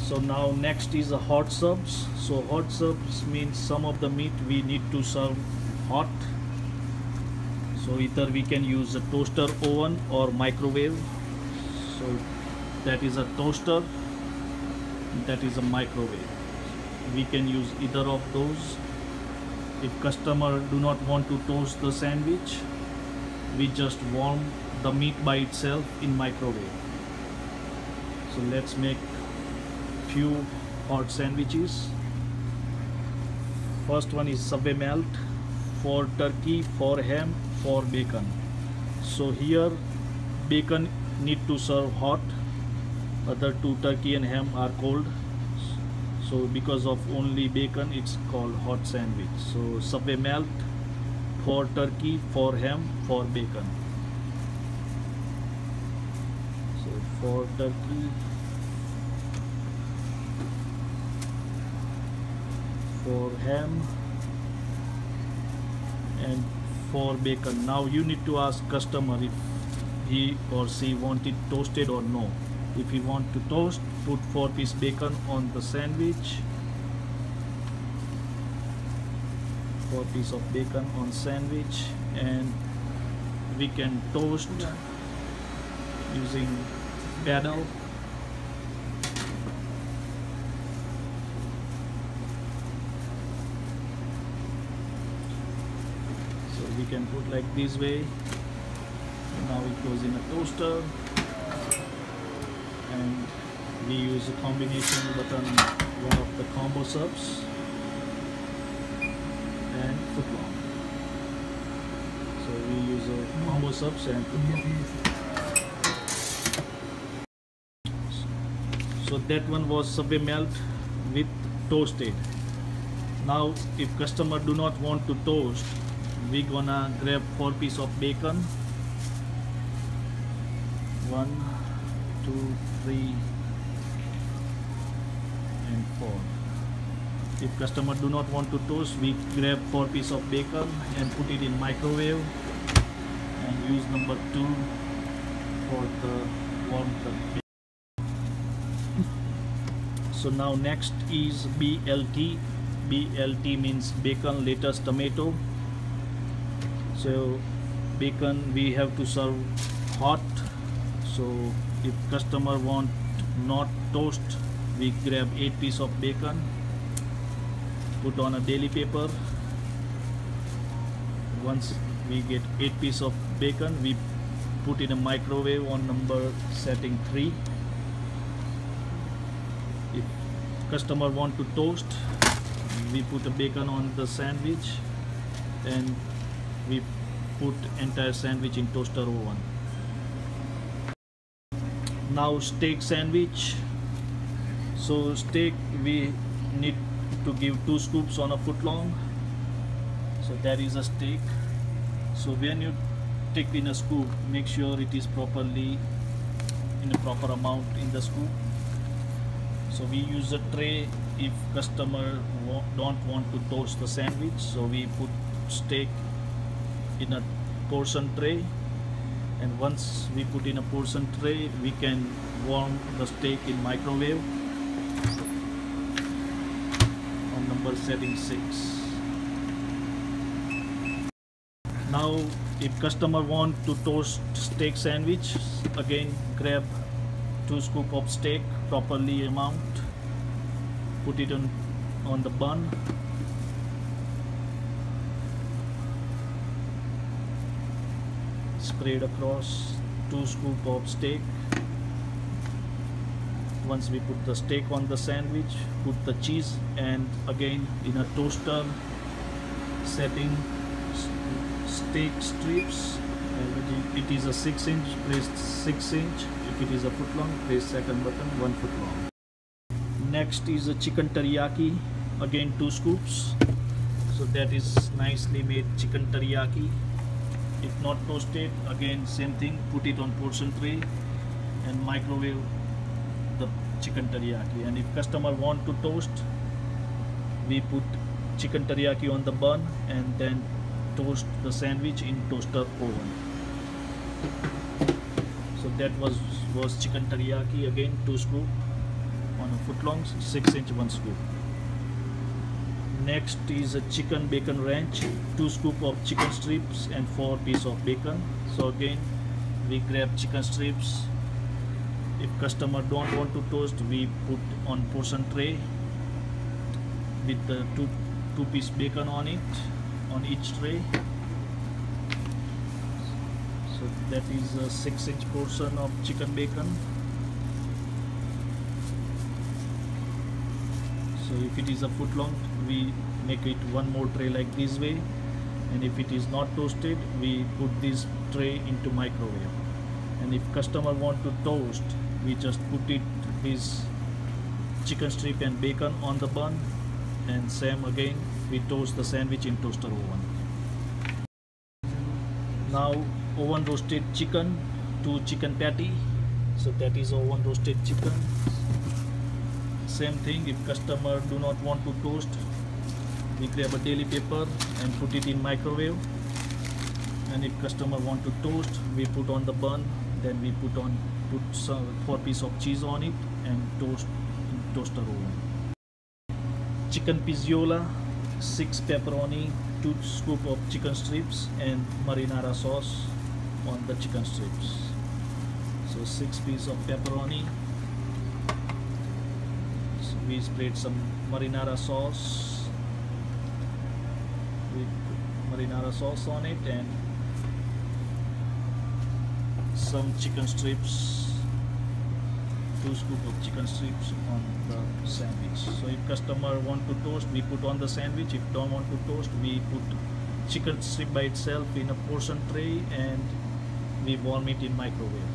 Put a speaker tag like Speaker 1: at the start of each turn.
Speaker 1: So now next is a hot subs. So hot subs means some of the meat we need to serve hot. So either we can use a toaster oven or microwave. So that is a toaster, that is a microwave. We can use either of those. If customer do not want to toast the sandwich, we just warm the meat by itself in microwave. So let's make few hot sandwiches. First one is Subway melt for turkey, for ham, for bacon. So here bacon need to serve hot, other two turkey and ham are cold. So because of only bacon it's called hot sandwich. So Subway melt for turkey, for ham, for bacon. So for turkey, for ham, and for bacon. Now you need to ask customer if he or she want it toasted or no. If you want to toast, put 4-piece bacon on the sandwich. 4 piece of bacon on sandwich, and we can toast using paddle. So we can put like this way. Now it goes in a toaster, and we use a combination button, one of the combo subs and footlong. So we use a combo subs and footlong. So that one was Subway melt with toasted. Now if customer do not want to toast, we gonna grab 4 piece of bacon. 1, 2, 3 and 4. If customer do not want to toast, we grab 4 piece of bacon and put it in microwave and use number 2 for the warmth of bacon. So now next is BLT. BLT means bacon, lettuce, tomato. So bacon we have to serve hot. So if customer want not toast, we grab 8 piece of bacon, put on a daily paper. Once we get 8 piece of bacon, we put in a microwave on number setting 3. If customer want to toast, we put a bacon on the sandwich and we put entire sandwich in toaster oven. Now steak sandwich. So steak we need to give 2 scoops on a footlong. So that is a steak. So when you take in a scoop, make sure it is properly in a proper amount in the scoop. So we use a tray if customer don't want to toast the sandwich. So we put steak in a portion tray, and once we put in a portion tray, we can warm the steak in microwave on number setting 6. Now if customer want to toast steak sandwich, again grab 2 scoop of steak, properly amount, put it on the bun, spread across 2 scoop of steak. Once we put the steak on the sandwich, put the cheese, and again in a toaster setting steak strips. It is a 6-inch, press 6-inch. If it is a footlong, press second button, 1 footlong. Next is a chicken teriyaki, again 2 scoops. So that is nicely made chicken teriyaki. If not toasted, again same thing, put it on portion tray and microwave the chicken teriyaki. And if customer want to toast, we put chicken teriyaki on the bun and then toast the sandwich in toaster oven. So that was chicken teriyaki, again 2 scoop. on a footlong 6-inch one scoop. Next is a chicken bacon ranch, 2 scoop of chicken strips and 4 pieces of bacon. So again, we grab chicken strips. If customer don't want to toast, we put on portion tray with the two piece bacon on it, on each tray. So that is a 6-inch portion of chicken bacon. So if it is a foot long, we make it one more tray like this way, and if it is not toasted, we put this tray into microwave. And if customer want to toast, we just put it his chicken strip and bacon on the bun, and same again, we toast the sandwich in toaster oven. Now oven roasted chicken, 2 chicken patty. So that is oven roasted chicken. Same thing, if customer do not want to toast, we grab a daily paper and put it in microwave. And if customer want to toast, we put on the bun, then we put some 4 pieces of cheese on it and toast in toaster oven. Chicken pizziola, 6 pepperoni, 2 scoop of chicken strips and marinara sauce on the chicken strips. So 6 pieces of pepperoni. So we spread some marinara sauce with marinara sauce on it and some chicken strips, 2 scoop of chicken strips on the sandwich. So if customer want to toast, we put on the sandwich. If don't want to toast, we put chicken strip by itself in a portion tray and we warm it in microwave.